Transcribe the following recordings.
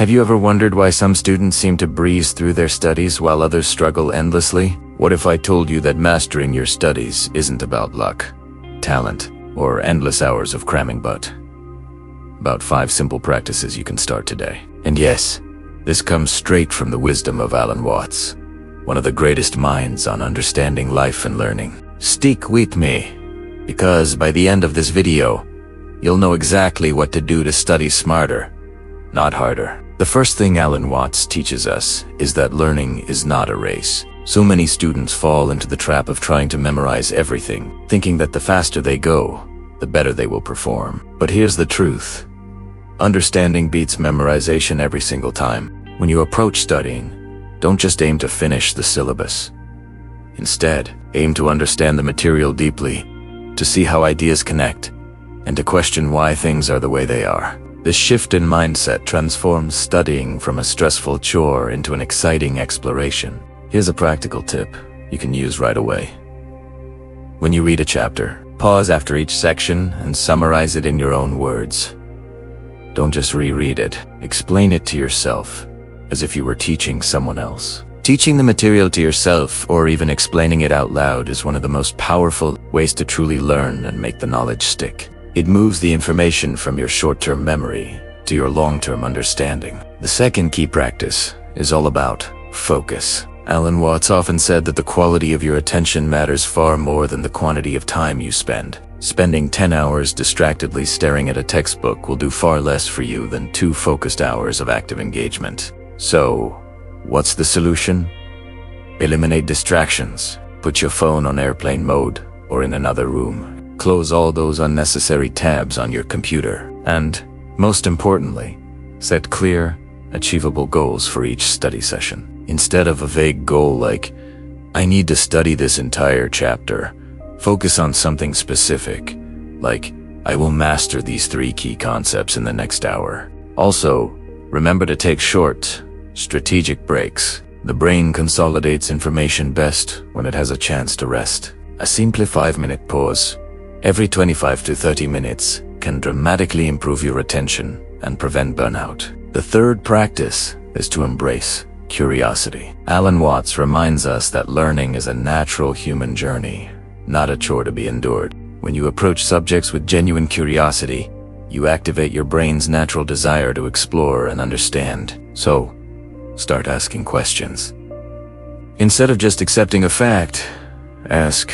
Have you ever wondered why some students seem to breeze through their studies while others struggle endlessly? What if I told you that mastering your studies isn't about luck, talent, or endless hours of cramming, but about 5 simple practices you can start today? And yes, this comes straight from the wisdom of Allan Watts, one of the greatest minds on understanding life and learning. Stick with me, because by the end of this video, you'll know exactly what to do to study smarter, not harder. The first thing Allan Watts teaches us is that learning is not a race. So many students fall into the trap of trying to memorize everything, thinking that the faster they go, the better they will perform. But here's the truth. Understanding beats memorization every single time. When you approach studying, don't just aim to finish the syllabus. Instead, aim to understand the material deeply, to see how ideas connect, and to question why things are the way they are. This shift in mindset transforms studying from a stressful chore into an exciting exploration. Here's a practical tip you can use right away. When you read a chapter, pause after each section and summarize it in your own words. Don't just reread it. Explain it to yourself, as if you were teaching someone else. Teaching the material to yourself, or even explaining it out loud, is one of the most powerful ways to truly learn and make the knowledge stick. It moves the information from your short-term memory to your long-term understanding. The second key practice is all about focus. Allan Watts often said that the quality of your attention matters far more than the quantity of time you spend. Spending 10 hours distractedly staring at a textbook will do far less for you than 2 focused hours of active engagement. So, what's the solution? Eliminate distractions. Put your phone on airplane mode or in another room. Close all those unnecessary tabs on your computer. And, most importantly, set clear, achievable goals for each study session. Instead of a vague goal like, I need to study this entire chapter, focus on something specific, like, I will master these 3 key concepts in the next hour. Also, remember to take short, strategic breaks. The brain consolidates information best when it has a chance to rest. A simple 5-minute pause every 25 to 30 minutes can dramatically improve your attention and prevent burnout. The third practice is to embrace curiosity. Allan Watts reminds us that learning is a natural human journey, not a chore to be endured. When you approach subjects with genuine curiosity, you activate your brain's natural desire to explore and understand. So, start asking questions. Instead of just accepting a fact, ask,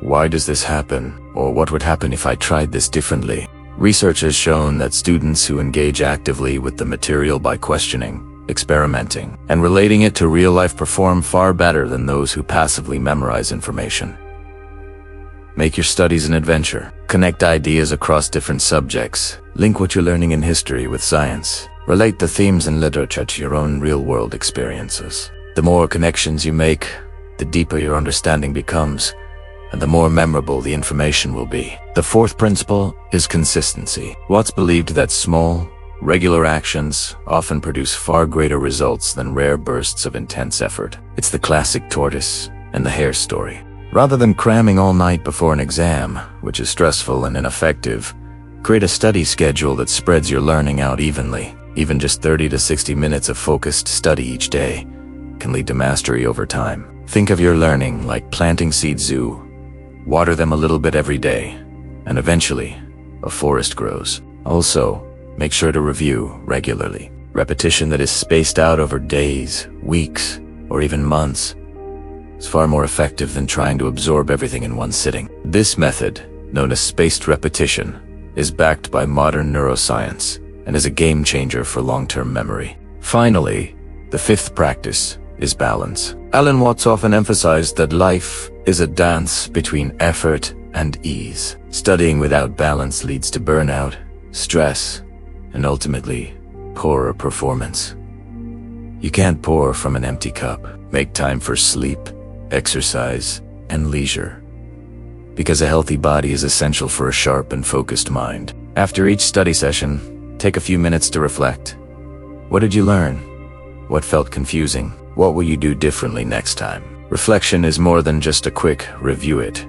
why does this happen? Or what would happen if I tried this differently? Research has shown that students who engage actively with the material by questioning, experimenting, and relating it to real life perform far better than those who passively memorize information. Make your studies an adventure. Connect ideas across different subjects. Link what you're learning in history with science. Relate the themes in literature to your own real-world experiences. The more connections you make, the deeper your understanding becomes, and the more memorable the information will be. The fourth principle is consistency. Watts believed that small, regular actions often produce far greater results than rare bursts of intense effort. It's the classic tortoise and the hare story. Rather than cramming all night before an exam, which is stressful and ineffective, create a study schedule that spreads your learning out evenly. Even just 30 to 60 minutes of focused study each day can lead to mastery over time. Think of your learning like planting seeds. Water them a little bit every day, and eventually, a forest grows. Also, make sure to review regularly. Repetition that is spaced out over days, weeks, or even months is far more effective than trying to absorb everything in one sitting. This method, known as spaced repetition, is backed by modern neuroscience and is a game changer for long-term memory. Finally, the fifth practice is balance. Allan Watts often emphasized that life is a dance between effort and ease. Studying without balance leads to burnout, stress, and ultimately, poorer performance. You can't pour from an empty cup. Make time for sleep, exercise, and leisure, because a healthy body is essential for a sharp and focused mind. After each study session, take a few minutes to reflect. What did you learn? What felt confusing? What will you do differently next time? Reflection is more than just a quick review it.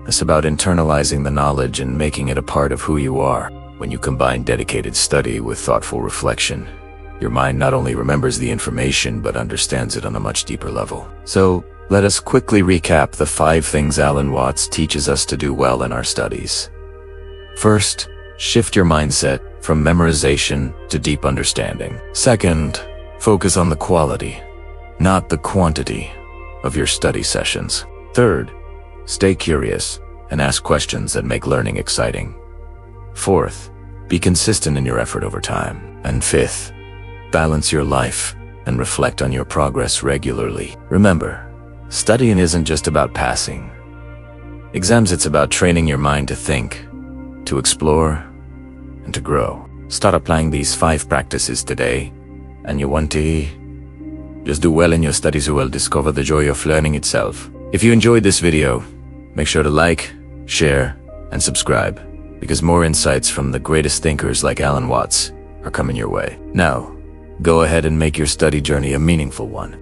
It's about internalizing the knowledge and making it a part of who you are. When you combine dedicated study with thoughtful reflection, Your mind not only remembers the information, but understands it on a much deeper level. So, let us quickly recap the 5 things Allan Watts teaches us to do well in our studies. First, shift your mindset from memorization to deep understanding. Second, focus on the quality, not the quantity, of your study sessions. Third, stay curious and ask questions that make learning exciting. Fourth, be consistent in your effort over time. And fifth, balance your life and reflect on your progress regularly. Remember, studying isn't just about passing exams, it's about training your mind to think, to explore, and to grow. Start applying these 5 practices today, and you want to just do well in your studies, you will discover the joy of learning itself. If you enjoyed this video, make sure to like, share, and subscribe, because more insights from the greatest thinkers like Allan Watts are coming your way. Now, go ahead and make your study journey a meaningful one.